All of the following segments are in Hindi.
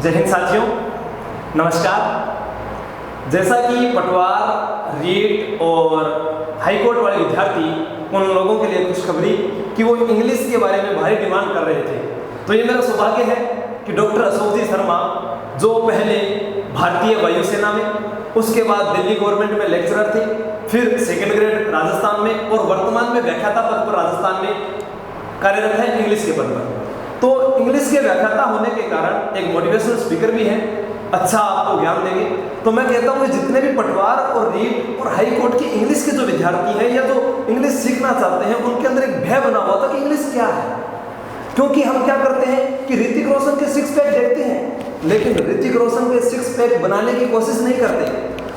जय हिंद साथियों, नमस्कार। जैसा कि पटवार, रीट और हाई कोर्ट वाले विद्यार्थी उन लोगों के लिए खुशखबरी कि वो इंग्लिश के बारे में भारी डिमांड कर रहे थे, तो ये मेरा सौभाग्य है कि डॉक्टर अशोक जी शर्मा, जो पहले भारतीय वायुसेना में, उसके बाद दिल्ली गवर्नमेंट में लेक्चरर थे, फिर सेकंड ग्रेड राजस्थान में और वर्तमान में व्याख्याता पद पर राजस्थान में कार्यरत है इंग्लिश के पद पर। तो इंग्लिश के व्याख्याता होने के कारण एक मोटिवेशनल स्पीकर भी है, अच्छा आपको ज्ञान देंगे। तो मैं कहता हूँ कि जितने भी पटवार और रीट और हाई कोर्ट की इंग्लिश के जो विद्यार्थी हैं या जो इंग्लिश सीखना चाहते हैं, उनके अंदर एक भय बना हुआ था कि इंग्लिश क्या है। क्योंकि हम क्या करते हैं कि ऋतिक रोशन के 6 पैक देखते हैं, लेकिन ऋतिक रोशन के 6 पैक बनाने की कोशिश नहीं करते।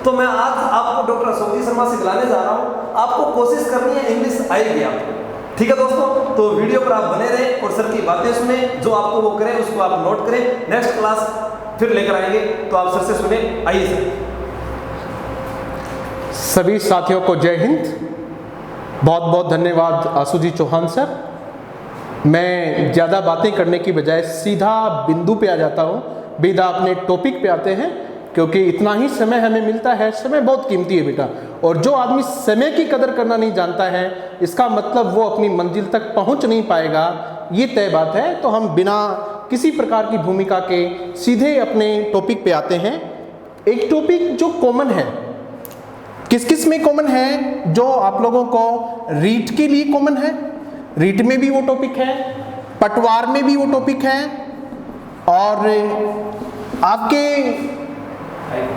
तो मैं आज आपको डॉक्टर अशोक जी शर्मा सिखलाने जा रहा हूँ, आपको कोशिश करनी है, इंग्लिश आएगी आपको। ठीक है दोस्तों, तो वीडियो पर आप बने रहें और सर की बातें सुने, जो आपको वो करें उसको आप नोट करें। नेक्स्ट क्लास फिर लेकर आएंगे, तो आप सर से सुने। आइए सर। सभी साथियों को जय हिंद। बहुत बहुत धन्यवाद आशु जी चौहान सर। मैं ज़्यादा बातें करने की बजाय सीधा बिंदु पे आ जाता हूँ, सीधा अपने टॉपिक पे आते हैं, क्योंकि इतना ही समय हमें मिलता है। समय बहुत कीमती है बेटा, और जो आदमी समय की कदर करना नहीं जानता है, इसका मतलब वो अपनी मंजिल तक पहुंच नहीं पाएगा, ये तय बात है। तो हम बिना किसी प्रकार की भूमिका के सीधे अपने टॉपिक पे आते हैं। एक टॉपिक जो कॉमन है, किस किस में कॉमन है, जो आप लोगों को रीट के लिए कॉमन है, रीट में भी वो टॉपिक है, पटवार में भी वो टॉपिक है, और आपके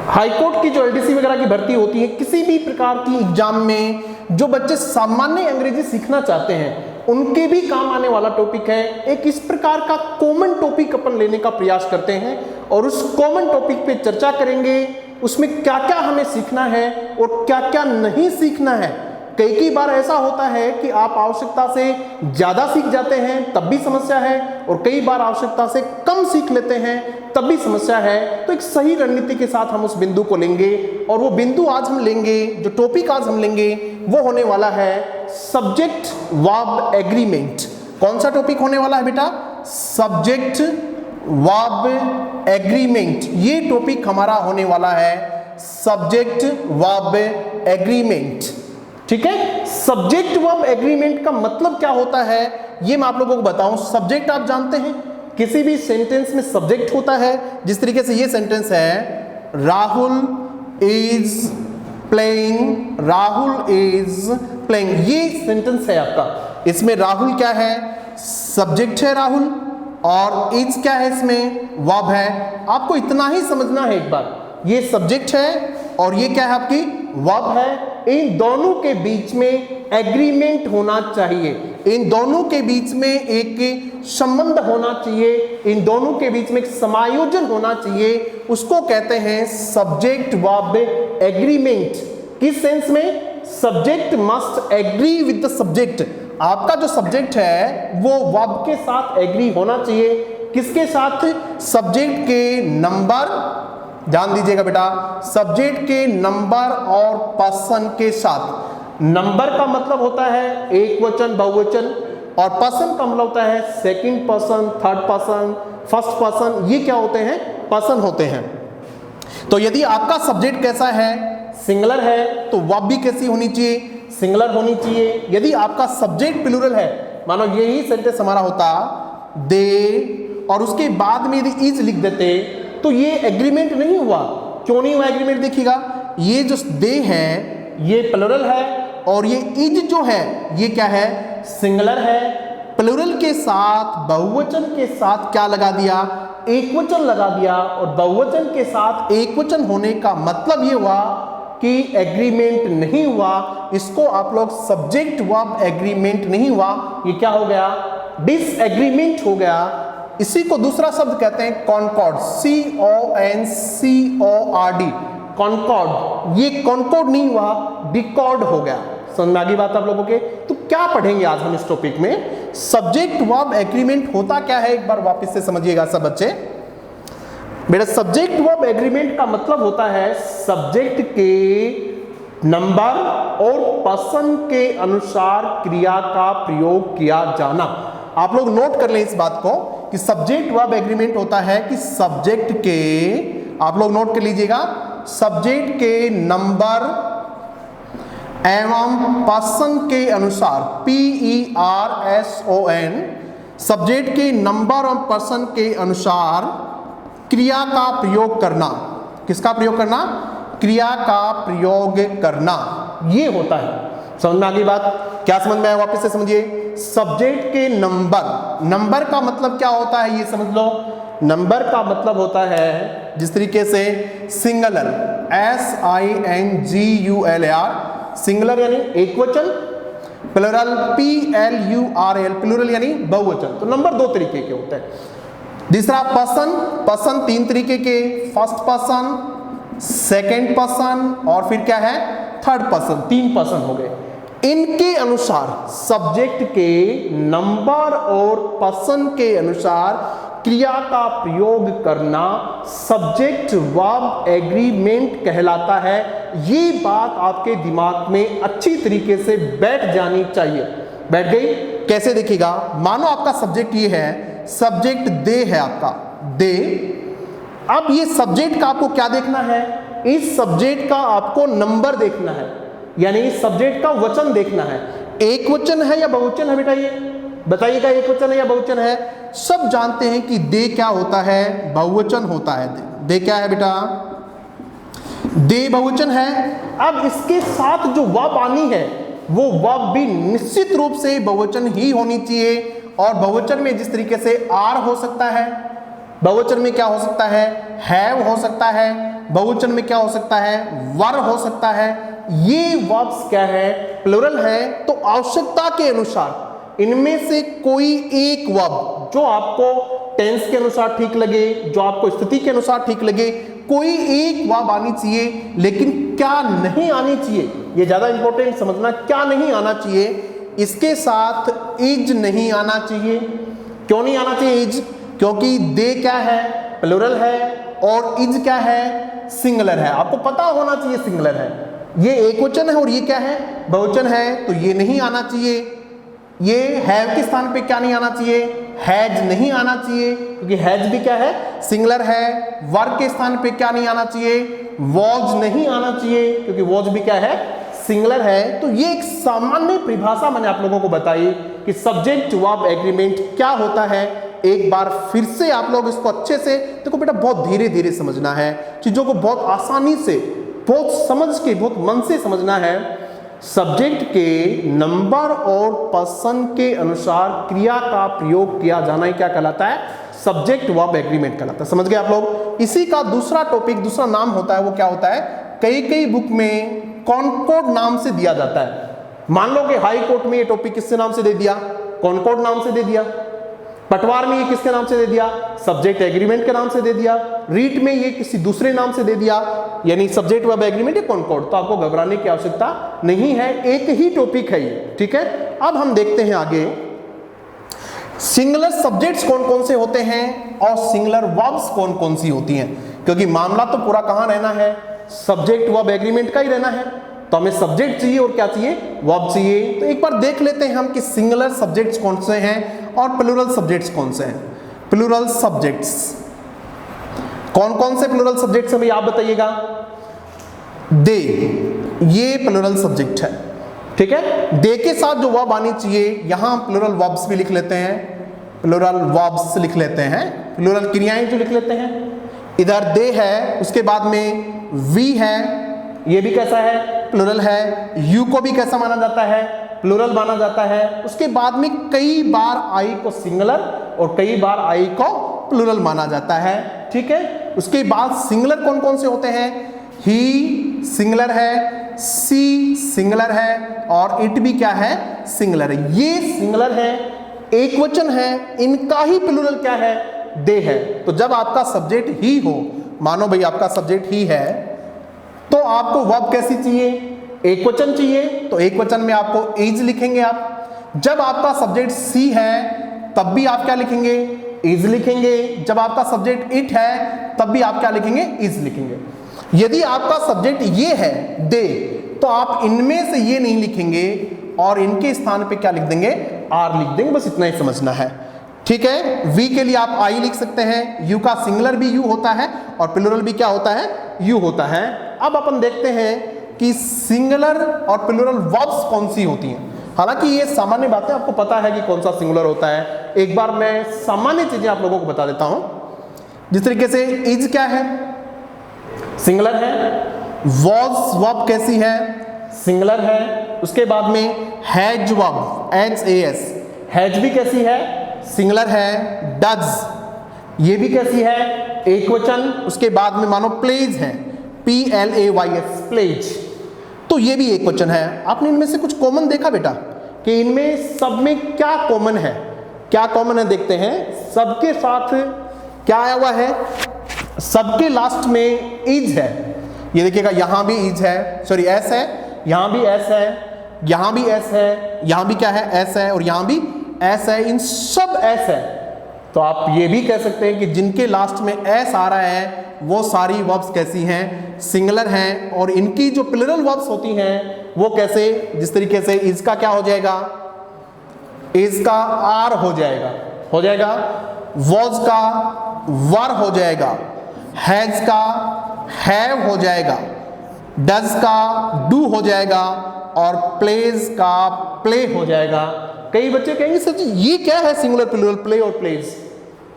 हाई कोर्ट की जो एलडीसी वगैरह की भर्ती होती है, किसी भी प्रकार की एग्जाम में जो बच्चे सामान्य अंग्रेजी सीखना चाहते हैं, उनके भी काम आने वाला टॉपिक है। एक इस प्रकार का कॉमन टॉपिक अपन लेने का प्रयास करते हैं और उस कॉमन टॉपिक पे चर्चा करेंगे। उसमें क्या क्या हमें सीखना है और क्या क्या नहीं सीखना है। कई बार ऐसा होता है कि आप आवश्यकता से ज़्यादा सीख जाते हैं, तब भी समस्या है, और कई बार आवश्यकता से कम सीख लेते हैं, तब भी समस्या है। तो एक सही रणनीति के साथ हम उस बिंदु को लेंगे, और वो बिंदु आज हम लेंगे, जो टॉपिक आज हम लेंगे वो होने वाला है सब्जेक्ट वर्ब एग्रीमेंट। कौन सा टॉपिक होने वाला है बेटा? Subject verb agreement. ये टॉपिक हमारा होने वाला है सब्जेक्ट वर्ब एग्रीमेंट। ठीक है, सब्जेक्ट वर्ब एग्रीमेंट का मतलब क्या होता है ये मैं आप लोगों को बताऊं। सब्जेक्ट आप जानते हैं, किसी भी सेंटेंस में सब्जेक्ट होता है। जिस तरीके से ये सेंटेंस है, Rahul is playing, Rahul is playing, ये सेंटेंस है आपका। इसमें राहुल क्या है? सब्जेक्ट है राहुल, और इज क्या है? इसमें वर्ब है। आपको इतना ही समझना है एक बार, ये सब्जेक्ट है और ये क्या है? आपकी वर्ब है। इन दोनों के बीच में एग्रीमेंट होना चाहिए, इन दोनों के बीच में एक संबंध होना चाहिए, इन दोनों के बीच में एक समायोजन होना चाहिए। उसको कहते हैं सब्जेक्ट वर्ब एग्रीमेंट। किस सेंस में? Subject must agree with the subject. आपका जो सब्जेक्ट है वो वर्ब के साथ एग्री होना चाहिए। किसके साथ? सब्जेक्ट के नंबर, ध्यान दीजिएगा बेटा, सब्जेक्ट के नंबर और पर्सन के साथ। नंबर का मतलब होता है एक वचन, बहुवचन, और पर्सन का मतलब होता है second person, third person, first person. ये क्या होते हैं? पर्सन होते हैं। तो यदि आपका सब्जेक्ट कैसा है? सिंगुलर है, तो वर्ब भी कैसी होनी चाहिए? सिंगुलर होनी चाहिए। यदि आपका सब्जेक्ट प्लूरल है, मानो यही सेंटेंस हमारा होता दे, और उसके बाद में यदि इज लिख देते, तो ये एग्रीमेंट नहीं हुआ। क्यों नहीं हुआ एग्रीमेंट? देखिएगा, ये जो दे है ये प्लूरल है, और ये इज जो है ये क्या है? सिंगुलर है। प्लूरल के साथ बहुवचन के साथ क्या लगा दिया? एक वचन लगा दिया, और बहुवचन के साथ एक वचन होने का मतलब ये हुआ कि एग्रीमेंट नहीं हुआ। इसको आप लोग सब्जेक्ट वर्ब एग्रीमेंट नहीं हुआ, ये क्या हो गया? डिसएग्रीमेंट हो गया। इसी को दूसरा शब्द कहते हैं कॉनकॉर्ड, CONCORD, कॉनकॉर्ड। ये कॉनकॉर्ड नहीं हुआ, डिकॉर्ड हो गया। समझ में आ गई बात आप लोगों के? तो क्या पढ़ेंगे आज हम इस टॉपिक में? सब्जेक्ट वर्ब एग्रीमेंट होता क्या है, एक बार वापस से समझिएगा सब बच्चे। बेटा, सब्जेक्ट वर्ब एग्रीमेंट का मतलब होता है सब्जेक्ट के नंबर और पर्सन के अनुसार क्रिया का प्रयोग किया जाना। आप लोग नोट कर लें इस बात को कि सब्जेक्ट वर्ब एग्रीमेंट होता है कि सब्जेक्ट के, आप लोग नोट कर लीजिएगा, सब्जेक्ट के नंबर एवं पर्सन के अनुसार, PERSON, सब्जेक्ट के नंबर और पर्सन के अनुसार क्रिया का प्रयोग करना। किसका प्रयोग करना? क्रिया का प्रयोग करना, ये होता है। समझ में आ गई बात? क्या समझ में आया? वापस से समझिए। सब्जेक्ट के नंबर, नंबर का मतलब क्या होता है ये समझ लो। नंबर का मतलब होता है जिस तरीके से सिंगुलर, SINGULAR, सिंगुलर यानी एक वचन, प्लुरल PLURAL, प्लुरल यानी बहुवचन। तो नंबर दो तरीके के होते हैं। दूसरा पर्सन, पर्सन तीन तरीके के, फर्स्ट पर्सन, सेकंड पर्सन और फिर क्या है? Third person. तीन पर्सन हो गए। इनके अनुसार सब्जेक्ट के नंबर और पर्सन के अनुसार क्रिया का प्रयोग करना सब्जेक्ट वर्ब एग्रीमेंट कहलाता है। ये बात आपके दिमाग में अच्छी तरीके से बैठ जानी चाहिए। बैठ गई? कैसे देखिएगा, मानो आपका सब्जेक्ट ये है, सब्जेक्ट दे है आपका, दे। अब ये सब्जेक्ट का आपको क्या देखना है? इस सब्जेक्ट का आपको नंबर देखना है, यानी इस सब्जेक्ट का वचन देखना है। एक वचन है या बहुवचन है बेटा? ये बताइएगा, एक वचन है या बहुवचन है? सब जानते हैं कि दे क्या होता है? बहुवचन होता है। दे क्या है बेटा? दे बहुवचन है। अब इसके साथ जो वर्ब आनी है वो वर्ब भी निश्चित रूप से बहुवचन ही होनी चाहिए। और बहुवचन में जिस तरीके से आर हो सकता है, बहुवचन में क्या हो सकता है? हैव हो सकता है। बहुवचन में क्या हो सकता है? वर हो सकता है। ये वर्ब्स क्या है? प्लुरल है। तो आवश्यकता के अनुसार इनमें से कोई एक वर्ब जो आपको टेंस के अनुसार ठीक लगे, जो आपको स्थिति के अनुसार ठीक लगे, कोई एक वर्ब आनी चाहिए। लेकिन क्या नहीं आनी चाहिए, ये ज्यादा इंपॉर्टेंट समझना। क्या नहीं आना चाहिए? इसके साथ इज नहीं आना चाहिए। क्यों नहीं आना चाहिए इज? क्योंकि दे क्या है? प्लुरल है। और इज क्या है? सिंगुलर है। आपको पता होना चाहिए सिंगुलर है। ये एक वचन है और ये क्या है? बहुवचन है। तो ये नहीं आना चाहिए। ये हैव के स्थान पे क्या नहीं आना चाहिए? हैज नहीं आना चाहिए, क्योंकि हैज भी क्या है? सिंगुलर है। वर्ब के स्थान पे क्या नहीं आना चाहिए? वॉज नहीं आना चाहिए, क्योंकि वॉज भी क्या है? सिंगुलर है। तो ये एक सामान्य परिभाषा मैंने आप लोगों को बताई कि सब्जेक्ट वर्ब एग्रीमेंट क्या होता है। एक बार फिर से आप लोग इसको अच्छे से देखो बेटा, बहुत धीरे धीरे समझना है चीजों को, बहुत आसानी से, बहुत समझ के, बहुत मन से समझना है। सब्जेक्ट के नंबर और पर्सन के अनुसार क्रिया का प्रयोग किया जाना ही क्या कहलाता है? सब्जेक्ट वर्ब एग्रीमेंट कहलाता है। समझ गए आप लोग? इसी का दूसरा टॉपिक, दूसरा नाम होता है, वो क्या होता है? कई कई बुक में कॉनकॉर्ड नाम से दिया जाता है। मान लो कि हाई कोर्ट में ये टॉपिक किससे नाम से दे दिया? कॉनकॉर्ड नाम से दे दिया। पटवार में ये किसके नाम से दे दिया? सब्जेक्ट एग्रीमेंट के नाम से दे दिया। रीट में ये किसी दूसरे नाम से दे दिया, यानी सब्जेक्ट वर्ब एग्रीमेंट या कॉनकॉर्ड। तो आपको घबराने की आवश्यकता नहीं है, एक ही टॉपिक है ये। ठीक है, अब हम देखते हैं आगे सिंगुलर सब्जेक्ट्स कौन कौन से होते हैं और सिंगुलर वर्ब्स कौन कौन सी होती हैं। क्योंकि मामला तो पूरा कहां रहना है? सब्जेक्ट वर्ब एग्रीमेंट का ही रहना है। तो हमें सब्जेक्ट चाहिए और क्या चाहिए? वर्ब चाहिए। तो एक बार देख लेते हैं हम कि सिंगुलर सब्जेक्ट्स कौन से हैं और प्लुरल सब्जेक्ट्स कौन से हैं। प्लुरल सब्जेक्ट्स कौन कौन से प्लुरल सब्जेक्ट्स हैं? आप बताइएगा। दे, ये प्लुरल सब्जेक्ट है। ठीक है, दे के साथ जो वर्ब आनी चाहिए, यहां प्लुरल वर्ब्स भी लिख लेते हैं, प्लुरल वर्ब्स लिख लेते हैं, प्लुरल क्रियाएं जो लिख लेते हैं। इधर दे है, उसके बाद में वी है, ये भी कैसा है? प्लुरल है। यू को भी कैसा माना जाता है? प्लुरल माना जाता है। उसके बाद में कई बार आई को सिंगुलर और कई बार आई को प्लुरल माना जाता है। ठीक है, उसके बाद सिंगुलर कौन कौन से होते हैं? ही सिंगुलर है, सी सिंगुलर है और इट भी क्या है? सिंगुलर है। ये सिंगुलर है, एक वचन है, इनका ही प्लुरल क्या है? दे है। तो जब आपका सब्जेक्ट ही हो, मानो भाई आपका सब्जेक्ट ही है, तो आपको वर्ब कैसी चाहिए? एक वचन चाहिए। तो एक वचन में आपको इज लिखेंगे आप। जब आपका सब्जेक्ट सी है तब भी आप क्या लिखेंगे? इज लिखेंगे। जब आपका सब्जेक्ट इट है तब भी आप क्या लिखेंगे? इज लिखेंगे। यदि आपका सब्जेक्ट ये है दे, तो आप इनमें से ये नहीं लिखेंगे और इनके स्थान पे क्या लिख देंगे? आर लिख देंगे। बस इतना ही समझना है। ठीक है। वी के लिए आप आई लिख सकते हैं, यू का सिंगुलर भी यू होता है और प्लूरल भी क्या होता है, यू होता है। अब अपन देखते हैं कि सिंगुलर और प्लूरल वर्ब्स कौन सी होती हैं। हालांकि ये सामान्य बातें आपको पता है कि कौन सा सिंगुलर होता है, एक बार मैं सामान्य चीजें आप लोगों को बता देता हूं। जिस तरीके से इज क्या है, सिंगुलर है। वॉज वर्ब कैसी है, सिंगुलर है। उसके बाद में हैज वर्ब, HAS, हैज भी कैसी है, सिंगुलर है। डज ये भी कैसी है, एक वचन। उसके बाद में मानो प्लेज है, PLAYS, प्लेज, तो ये भी एक वचन है। आपने इनमें से कुछ कॉमन देखा बेटा कि इनमें सब में क्या कॉमन है, क्या कॉमन है देखते हैं। सबके साथ क्या आया हुआ है, सबके लास्ट में इज है। ये देखिएगा यहां भी इज है, सॉरी एस है, यहां भी एस है, यहां भी एस है, यहां भी क्या है, एस है, और यहां भी एस है, इन सब एस है। तो आप ये भी कह सकते हैं कि जिनके लास्ट में एस आ रहा है वो सारी वर्ब्स कैसी हैं, सिंगुलर हैं। और इनकी जो प्लूरल वर्ब्स होती हैं वो कैसे, जिस तरीके से इज का क्या हो जाएगा, इज का आर हो जाएगा, वॉज का वर हो जाएगा, हैज का हैव हो जाएगा, डज का डू हो जाएगा, और प्लेज का प्ले हो जाएगा। कई बच्चे कहेंगे सर जी ये क्या है सिंगुलर प्लूरल, प्ले और प्लेज।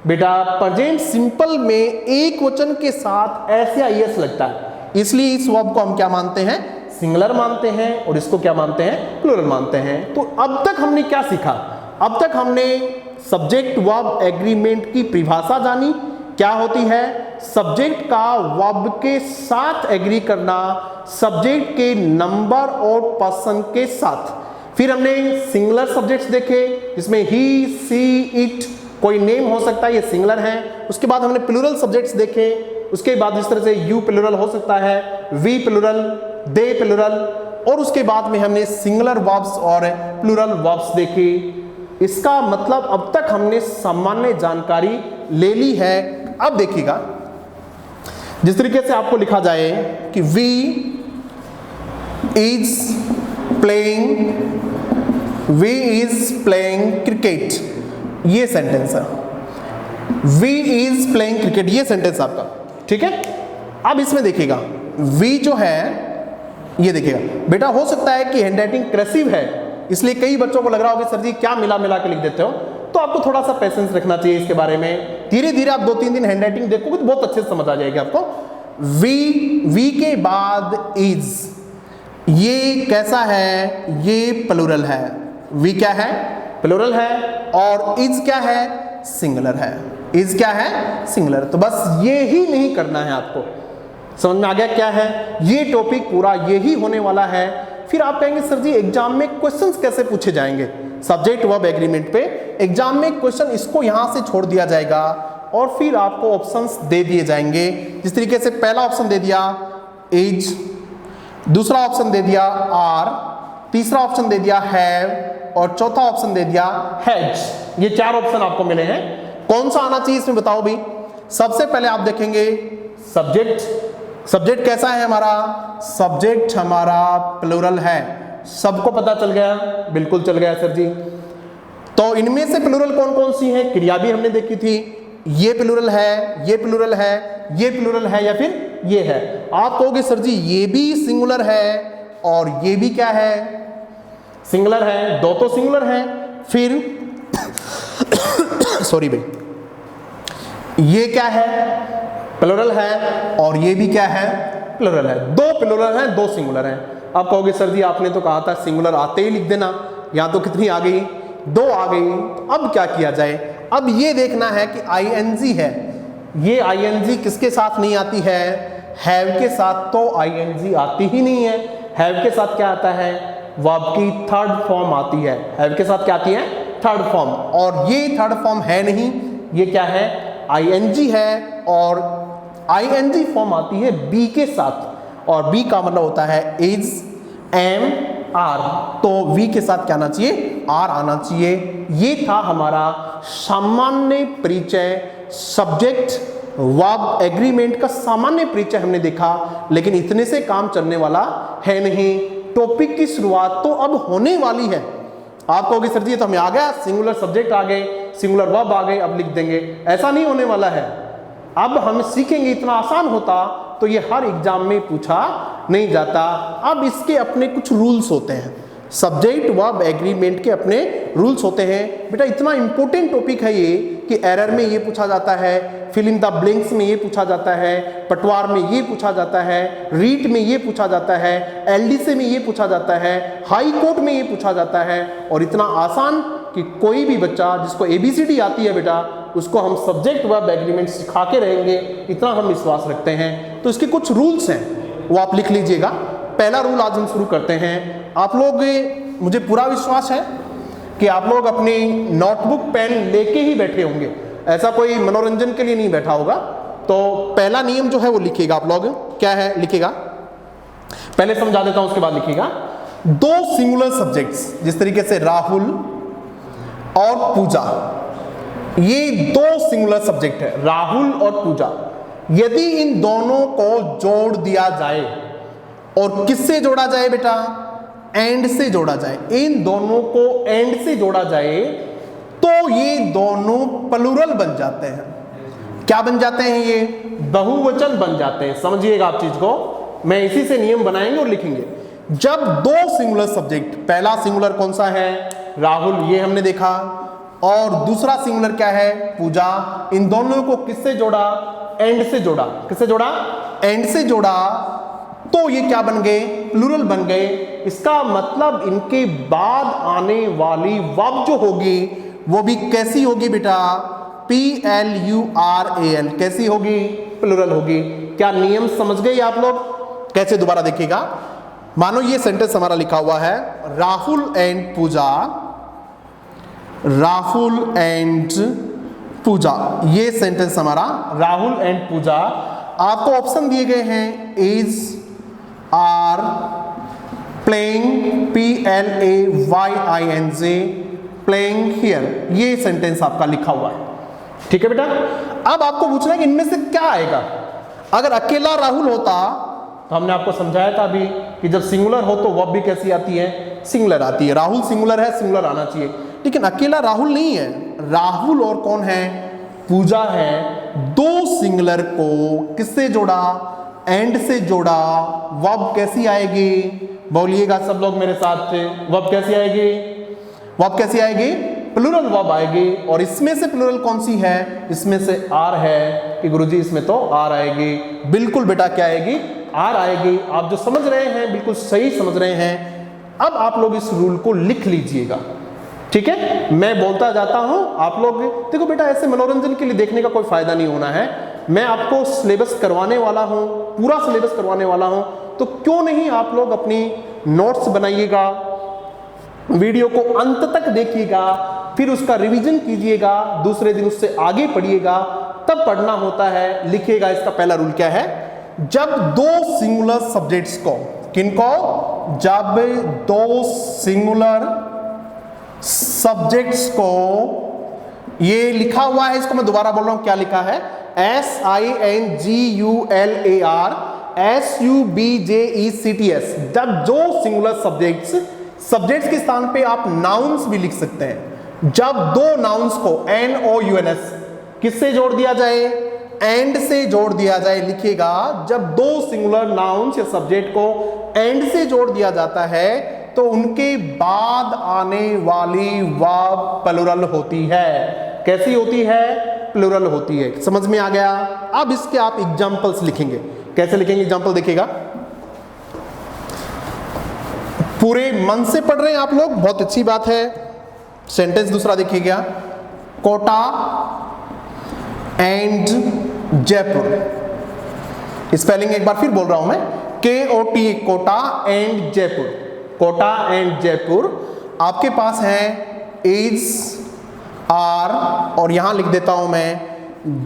बेटा प्रेजेंट सिंपल में एक वचन के साथ ऐसे आईएस लगता है, इसलिए इस वर्ब को हम क्या मानते हैं, सिंगुलर मानते हैं, और इसको क्या मानते हैं, प्लूरल मानते हैं। तो अब तक हमने क्या सीखा, अब तक हमने सब्जेक्ट वर्ब एग्रीमेंट की परिभाषा जानी, क्या होती है, सब्जेक्ट का वर्ब के साथ एग्री करना, सब्जेक्ट के नंबर और पर्सन के साथ। फिर हमने सिंगुलर सब्जेक्ट्स देखे जिसमें ही, सी, इट, कोई नेम हो सकता है, ये सिंगुलर हैं। उसके बाद हमने प्लूरल सब्जेक्ट्स देखे, उसके बाद इस तरह से यू प्लूरल हो सकता है, वी प्लूरल, दे प्लूरल, और उसके बाद में हमने सिंगुलर वर्ब्स और प्लूरल वर्ब्स देखे। इसका मतलब अब तक हमने सामान्य जानकारी ले ली है। अब देखिएगा जिस तरीके से आपको लिखा जाए कि वी इज प्लेइंग क्रिकेट, ये सेंटेंस है। वी इज प्लेइंग क्रिकेट, ये सेंटेंस आपका, ठीक है। अब इसमें देखिएगा वी जो है, ये देखिएगा बेटा, हो सकता है कि हैंडराइटिंग क्रेसिव है, इसलिए कई बच्चों को लग रहा होगा सर जी क्या मिला मिला के लिख देते हो, तो आपको थोड़ा सा पेशेंस रखना चाहिए इसके बारे में। धीरे धीरे आप 2-3 दिन हैंडराइटिंग देखोगे तो बहुत अच्छे से समझ आ जाएगी आपको। वी के बाद इज, ये कैसा है, ये प्लूरल है। वी क्या है, प्लूरल है, और इज क्या है, सिंगुलर है। इज क्या है, सिंगुलर। तो बस ये ही नहीं करना है आपको, समझ में आ गया क्या है, ये टॉपिक पूरा यही होने वाला है। फिर आप कहेंगे सर जी एग्जाम में क्वेश्चंस कैसे पूछे जाएंगे, सब्जेक्ट वर्ब एग्रीमेंट पे एग्जाम में क्वेश्चन इसको यहां से छोड़ दिया जाएगा और फिर आपको ऑप्शंस दे दिए जाएंगे। जिस तरीके से पहला ऑप्शन दे दिया इज, दूसरा ऑप्शन दे दिया आर, तीसरा ऑप्शन दे दिया हैव, और चौथा ऑप्शन दे दिया हैज। ये 4 ऑप्शन आपको मिले हैं। कौन सा आना चाहिए इसमें बताओ भी। सबसे पहले आप देखेंगे सब्जेक्ट कैसा है हमारा, सब्जेक्ट हमारा प्लूरल है। सबको पता चल गया, बिल्कुल चल गया सर जी। तो इनमें से प्लूरल कौन कौन सी है, क्रिया भी हमने देखी थी, ये प्लूरल है, ये प्लूरल है, ये प्लूरल है, या फिर ये है। आप कहोगे सर जी ये भी सिंगुलर है और ये भी क्या है, सिंगुलर है, 2 तो सिंगुलर हैं। फिर सॉरी भाई, ये क्या है, प्लूरल है, और ये भी क्या है, प्लूरल है। 2 प्लूरल हैं, 2 सिंगुलर हैं। आप कहोगे सर जी आपने तो कहा था सिंगुलर आते ही लिख देना, यहाँ तो कितनी आ गई, 2 आ गई। तो अब क्या किया जाए, अब ये देखना है कि आईएनजी है, ये आईएनजी किसके साथ नहीं आती है, हैव के साथ तो आईएनजी आती ही नहीं है। हैव के साथ क्या आता है, वर्ब की 3rd फॉर्म आती है। हैव के साथ क्या आती है, 3rd फॉर्म, और ये 3rd फॉर्म है नहीं, ये क्या है, आईएनजी है, और आईएनजी फॉर्म आती है बी के साथ, और बी का मतलब होता है इज, एम, आर। तो वी के साथ क्या आना चाहिए, आर आना चाहिए। ये था हमारा सामान्य परिचय, सब्जेक्ट वर्ब एग्रीमेंट का सामान्य परिचय हमने देखा, लेकिन इतने से काम चलने वाला है नहीं। टॉपिक की शुरुआत तो अब होने वाली है। आप कहोगे सर जी तो हमें आ गया, सिंगुलर सब्जेक्ट आ गए, सिंगुलर वर्ब आ गए, अब लिख देंगे। ऐसा नहीं होने वाला है। अब हम सीखेंगे, इतना आसान होता तो ये हर एग्जाम में पूछा नहीं जाता। अब इसके अपने कुछ रूल्स होते हैं, सब्जेक्ट वर्ब एग्रीमेंट के अपने रूल्स होते हैं। बेटा इतना इंपॉर्टेंट टॉपिक है ये कि एरर में ये पूछा जाता है, फिल इन द ब्लैंक्स में ये पूछा जाता है, पटवार में ये पूछा जाता है, रीट में ये पूछा जाता है, एलडीसी में ये पूछा जाता है, हाई कोर्ट में ये पूछा जाता है। और इतना आसान कि कोई भी बच्चा जिसको ABCD आती है बेटा, उसको हम सब्जेक्ट वर्ब एग्रीमेंट सिखा के रहेंगे, इतना हम विश्वास रखते हैं। तो इसके कुछ रूल्स हैं, वो आप लिख लीजिएगा। पहला रूल आज हम शुरू करते हैं। आप लोग, मुझे पूरा विश्वास है कि आप लोग अपनी नोटबुक पेन लेके ही बैठे होंगे, ऐसा कोई मनोरंजन के लिए नहीं बैठा होगा। तो पहला नियम जो है वो लिखिएगा आप लोग। क्या है लिखिएगा, पहले समझा देता हूं उसके बाद लिखिएगा। दो सिंगुलर सब्जेक्ट्स, जिस तरीके से राहुल और पूजा, ये दो सिंगुलर सब्जेक्ट है, राहुल और पूजा। यदि इन दोनों को जोड़ दिया जाए, और किससे जोड़ा जाए बेटा, एंड से जोड़ा जाए, इन दोनों को एंड से जोड़ा जाए, तो ये दोनों प्लूरल बन जाते हैं। क्या बन जाते हैं, ये बहुवचन बन जाते हैं। समझिएगा आप चीज को, मैं इसी से नियम बनाएंगे और लिखेंगे। जब दो सिंगुलर सब्जेक्ट, पहला सिंगुलर कौन सा है, राहुल, ये हमने देखा, और दूसरा सिंगुलर क्या है, पूजा, इन दोनों को किससे जोड़ा, एंड से जोड़ा। किससे जोड़ा, एंड से जोड़ा, तो ये क्या बन गए, प्लूरल बन गए। इसका मतलब इनके बाद आने वाली वर्ब जो होगी वो भी कैसी होगी बेटा, PLURAL, कैसी होगी, प्लूरल होगी। क्या नियम समझ गए आप लोग? कैसे, दोबारा देखिएगा। मानो ये सेंटेंस हमारा लिखा हुआ है, राहुल एंड पूजा, राहुल एंड पूजा, ये सेंटेंस हमारा राहुल एंड पूजा। आपको ऑप्शन दिए गए हैं, is, are, playing, PLAYING, playing here, ये सेंटेंस आपका लिखा हुआ है। ठीक है बेटा, अब आपको पूछना है कि इनमें से क्या आएगा। अगर अकेला राहुल होता तो हमने आपको समझाया था अभी कि जब सिंगुलर हो तो वर्ब भी कैसी आती है, सिंगुलर आती है। राहुल सिंगुलर है, सिंगुलर आना चाहिए, लेकिन अकेला राहुल नहीं है, राहुल और कौन है, पूजा है। दो सिंगुलर को किससे जोड़ा, एंड से जोड़ा, वर्ब कैसी आएगी, बोलिएगा सब लोग मेरे साथ, वर्ब कैसी आएगी, वर्ब कैसी आएगी, प्लूरल वर्ब आएगी। और इसमें से प्लूरल कौन सी है, इसमें से आर है कि गुरुजी इसमें तो आर आएगी। बिल्कुल बेटा क्या आएगी, आर आएगी। आप जो समझ रहे हैं बिल्कुल सही समझ रहे हैं। अब आप लोग इस रूल को लिख लीजिएगा, ठीक है। मैं बोलता जाता हूं, आप लोग देखो बेटा, ऐसे मनोरंजन के लिए देखने का कोई फायदा नहीं होना है। मैं आपको सिलेबस करवाने वाला हूं, पूरा सिलेबस करवाने वाला हूं, तो क्यों नहीं आप लोग अपनी नोट्स बनाइएगा, वीडियो को अंत तक देखिएगा, फिर उसका रिवीजन कीजिएगा, दूसरे दिन उससे आगे पढ़िएगा, तब पढ़ना होता है। लिखिएगा, इसका पहला रूल क्या है, जब दो सिंगुलर सब्जेक्ट्स को, किनको, जब दो सिंगुलर सब्जेक्ट्स को, ये लिखा हुआ है, इसको मैं दोबारा बोल रहा हूं, क्या लिखा है, SINGULAR SUBJECTS। जब दो सिंगुलर सब्जेक्ट्स के स्थान पे आप नाउन्स भी लिख सकते हैं। जब दो नाउन्स को NOUNS किससे जोड़ दिया जाए, एंड से जोड़ दिया जाए। लिखिएगा, जब दो सिंगुलर नाउन्स या सब्जेक्ट को एंड से जोड़ दिया जाता है तो उनके बाद आने वाली वर्ब प्लूरल होती है। कैसी होती है, प्लूरल होती है। समझ में आ गया? अब इसके आप एग्जांपल्स लिखेंगे। कैसे लिखेंगे एग्जांपल, देखिएगा, पूरे मन से पढ़ रहे हैं आप लोग, बहुत अच्छी बात है। सेंटेंस दूसरा देखिएगा, कोटा एंड जयपुर। स्पेलिंग एक बार फिर बोल रहा हूं मैं, KOT, Kota and Jaipur, Kota and Jaipur. आपके पास है इज, आर, और यहां लिख देता हूं मैं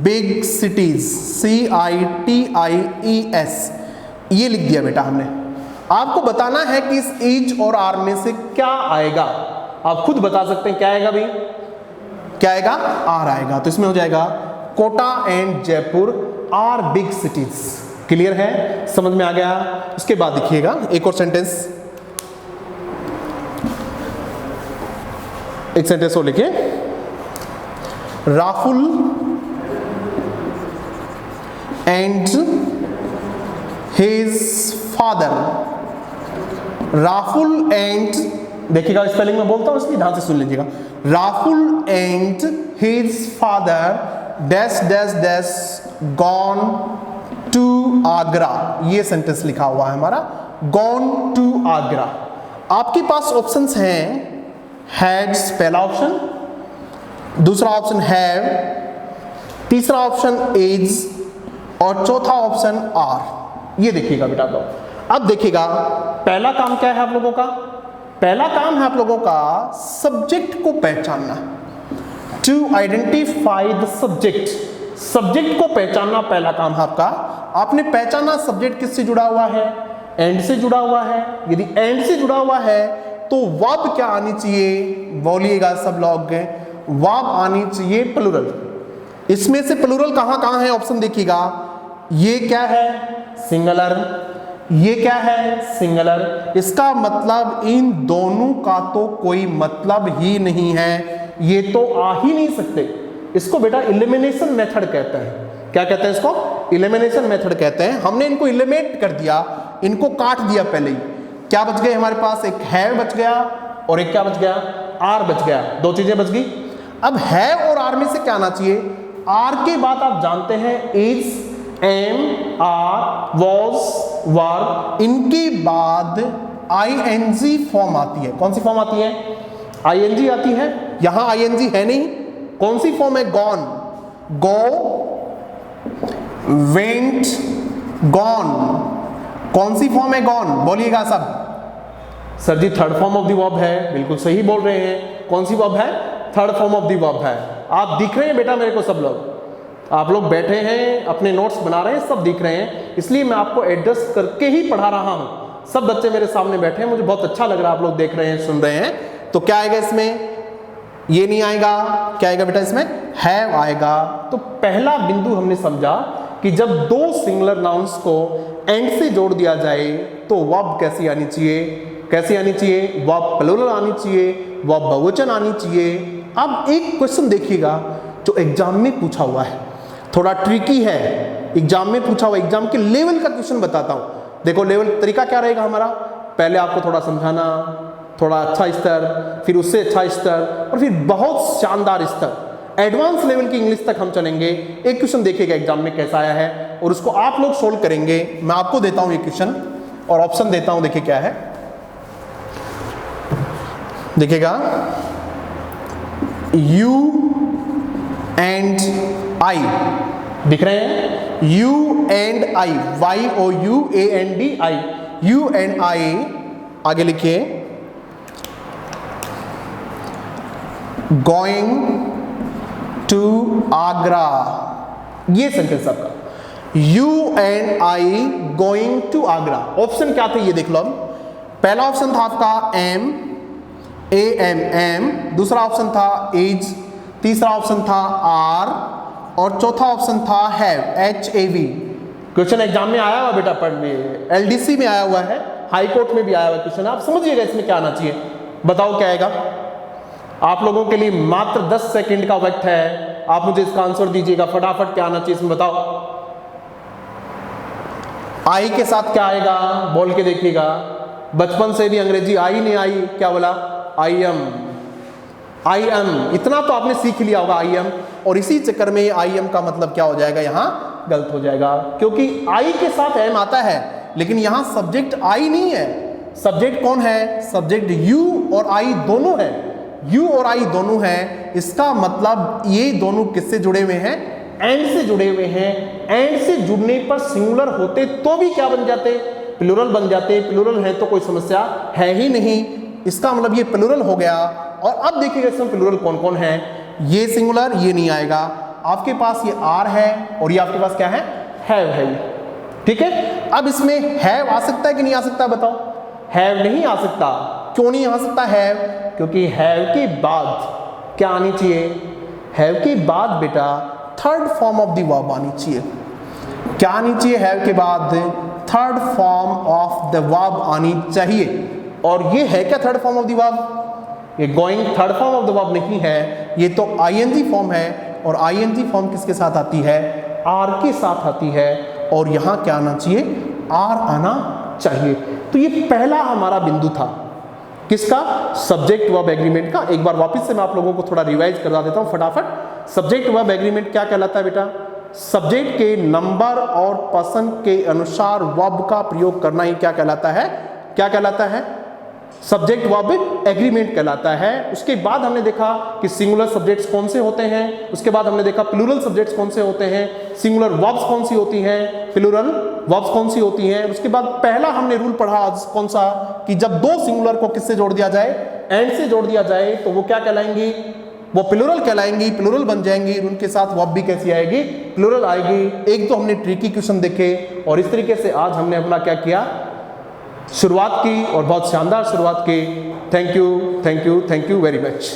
बिग सिटीज, CITIES, ये लिख दिया बेटा हमने। आपको बताना है कि इस इज और आर में से क्या आएगा। आप खुद बता सकते हैं क्या आएगा भाई, क्या आएगा, आर आएगा। तो इसमें हो जाएगा Kota and Jaipur are big cities. Clear है, समझ में आ गया? उसके बाद देखिएगा एक और सेंटेंस, एक सेंटेंस और लिखिए, Rahul and his father. Rahul and, देखिएगा स्पेलिंग में बोलता हूं इसलिए ध्यान से सुन लीजिएगा। Rahul and his father dash dash dash gone to Agra. ये सेंटेंस लिखा हुआ है हमारा, गॉन टू आगरा। आपके पास ऑप्शंस हैं, हैड्स पहला ऑप्शन, दूसरा ऑप्शन हैव, तीसरा ऑप्शन इज और चौथा ऑप्शन आर। ये देखिएगा बेटा लोग, अब देखिएगा पहला काम क्या है आप लोगों का, पहला काम है आप लोगों का सब्जेक्ट को पहचानना, to identify the subject. Subject को पहचानना पहला काम है आपका। आपने पहचाना सब्जेक्ट किससे जुड़ा हुआ है, एंड से जुड़ा हुआ है। यदि एंड से जुड़ा हुआ है तो वर्ब क्या आनी चाहिए, बोलिएगा सब लोग, वर्ब आनी चाहिए प्लूरल। इसमें से प्लूरल कहां कहां है ऑप्शन देखिएगा, ये क्या है सिंगुलर, ये क्या है सिंगुलर। इसका मतलब इन दोनों का तो कोई मतलब ही नहीं है, ये तो आ ही नहीं सकते। इसको बेटा एलिमिनेशन मेथड कहते हैं। क्या कहते हैं इसको, एलिमिनेशन मेथड कहते हैं। हमने इनको एलिमिनेट कर दिया, इनको काट दिया पहले ही। क्या बच गए हमारे पास, एक है बच गया और एक क्या बच गया, आर बच गया, दो चीजें बच गई। अब है और आर में से क्या आना चाहिए, आर के बाद आप जानते हैं इज, एम, आर, वॉज, वर, इनके बाद आईएनजी फॉर्म आती है। कौन सी फॉर्म आती है, आईएनजी आती है। यहां आईएनजी है नहीं, कौन सी फॉर्म है, गॉन, गो, वेंट, गॉन। कौन सी फॉर्म है गॉन, बोलिएगा सब। Sir ji third form of the verb है, बिल्कुल सही बोल रहे हैं। कौन सी वर्ब है, third form of the verb है। आप दिख रहे हैं बेटा मेरे को, सब लोग आप लोग बैठे हैं अपने नोट्स बना रहे हैं, सब दिख रहे हैं, इसलिए मैं आपको एडजस्ट करके ही पढ़ा रहा हूं। सब बच्चे मेरे सामने बैठे हैं, मुझे बहुत अच्छा लग रहा है, आप लोग देख रहे हैं, सुन रहे हैं। तो क्या आएगा इसमें, ये नहीं आएगा, क्या आएगा बेटा इसमें, हैव आएगा। तो पहला बिंदु हमने समझा कि जब दो सिंगुलर नाउन्स को एंड से जोड़ दिया जाए तो वर्ब कैसी आनी चाहिए, कैसी आनी चाहिए, वर्ब प्लूरल आनी चाहिए, वर्ब बहुवचन आनी चाहिए। अब एक क्वेश्चन देखिएगा जो एग्जाम में पूछा हुआ है, थोड़ा ट्रिकी है, एग्जाम में पूछा हुआ, एग्जाम के लेवल का क्वेश्चन बताता हूं। देखो लेवल तरीका क्या रहेगा हमारा, पहले आपको थोड़ा समझाना, थोड़ा अच्छा स्तर, फिर उससे अच्छा स्तर और फिर बहुत शानदार स्तर, एडवांस लेवल की इंग्लिश तक हम चलेंगे। एक क्वेश्चन देखिएगा एग्जाम में कैसा आया है और उसको आप लोग सोल्व करेंगे। मैं आपको देता हूं एक क्वेश्चन और ऑप्शन देता हूं, देखिए क्या है, देखिएगा, यू एंड आई, दिख रहे हैं, you and I, Y O U A N D I, you and I. आगे लिखिए, गोइंग टू आगरा। ये सेंटेंस आपका, you and I going to Agra. Option क्या थे ये देख लो। अब पहला ऑप्शन था आपका एम, ए एम एम, दूसरा ऑप्शन था इज, तीसरा ऑप्शन था आर और चौथा ऑप्शन था have, H A V. Question exam में आया हुआ बेटा, पढ़ में एलडीसी में आया हुआ है, हाई कोर्ट में भी आया हुआ क्वेश्चन। आप समझिएगा इसमें क्या आना चाहिए, बताओ क्या आएगा। आप लोगों के लिए मात्र 10 सेकंड का वक्त है, आप मुझे इसका आंसर दीजिएगा फटाफट, क्या आना चाहिए इसमें बताओ। आई के साथ क्या आएगा बोल के देखिएगा, बचपन से भी अंग्रेजी आई नहीं आई, क्या बोला, आई एम, आई एम, इतना तो आपने सीख लिया होगा आई एम, और इसी चक्कर में आई एम का मतलब क्या हो जाएगा, यहां गलत हो जाएगा, क्योंकि आई के साथ एम आता है लेकिन यहां सब्जेक्ट आई नहीं है। सब्जेक्ट कौन है, सब्जेक्ट यू और आई दोनों है, यू और आई दोनों हैं। इसका मतलब ये दोनों किससे जुड़े हुए हैं, एंड से जुड़े हुए हैं। एंड से जुड़ने पर सिंगुलर होते तो भी क्या बन जाते, प्लूरल बन जाते। प्लूरल है तो कोई समस्या है ही नहीं, इसका मतलब ये प्लूरल हो गया। और अब देखिएगा इसमें प्लूरल कौन कौन है, ये सिंगुलर ये नहीं आएगा, आपके पास ये आर है और ये आपके पास क्या है, हैव है। ठीक है, अब इसमें हैव आ सकता है कि नहीं आ सकता बताओ, हैव नहीं आ सकता। क्यों नहीं आ सकता हैव, क्योंकि हैव के बाद क्या आनी चाहिए, हैव के बाद बेटा third form of the verb आनी चाहिए। क्या आनी चाहिए, हैव के बाद third form of the verb आनी चाहिए। और ये है क्या third form of the verb, ये going third form of the verb नहीं है, ये तो आईएनजी फॉर्म है। और आईएनजी फॉर्म किसके साथ आती है, आर के साथ आती है, और यहां क्या आना चाहिए, आर आना चाहिए। तो ये पहला हमारा बिंदु था, किसका, सब्जेक्ट वर्ब एग्रीमेंट का। एक बार वापस से मैं आप लोगों को थोड़ा रिवाइज करवा देता हूं फटाफट। सब्जेक्ट वर्ब एग्रीमेंट क्या कहलाता है बेटा, सब्जेक्ट के नंबर और पर्सन के अनुसार वर्ब का प्रयोग करना ही क्या कहलाता है, क्या कहलाता है, सब्जेक्ट वर्ब एग्रीमेंट कहलाता है। उसके बाद हमने देखा कि सिंगुलर सब्जेक्ट्स कौन से होते हैं, उसके बाद हमने देखा प्लूरल सब्जेक्ट्स कौन से होते हैं, सिंगुलर वर्ब्स कौन सी होती हैं, प्लूरल वर्ब्स कौन सी होती हैं। उसके बाद पहला हमने रूल पढ़ा आज कौन सा, कि जब दो सिंगुलर को किससे जोड़ दिया जाए, एंड से जोड़ दिया जाए, तो वो क्या कहलाएंगी, वो प्लूरल कहलाएंगी, प्लूरल बन जाएंगी, उनके साथ वर्ब भी कैसी आएगी, प्लूरल आएगी। एक तो हमने ट्रिकी क्वेश्चन देखे, और इस तरीके से आज हमने अपना क्या किया, शुरुआत की, और बहुत शानदार शुरुआत की। Thank you, thank you, thank you very much.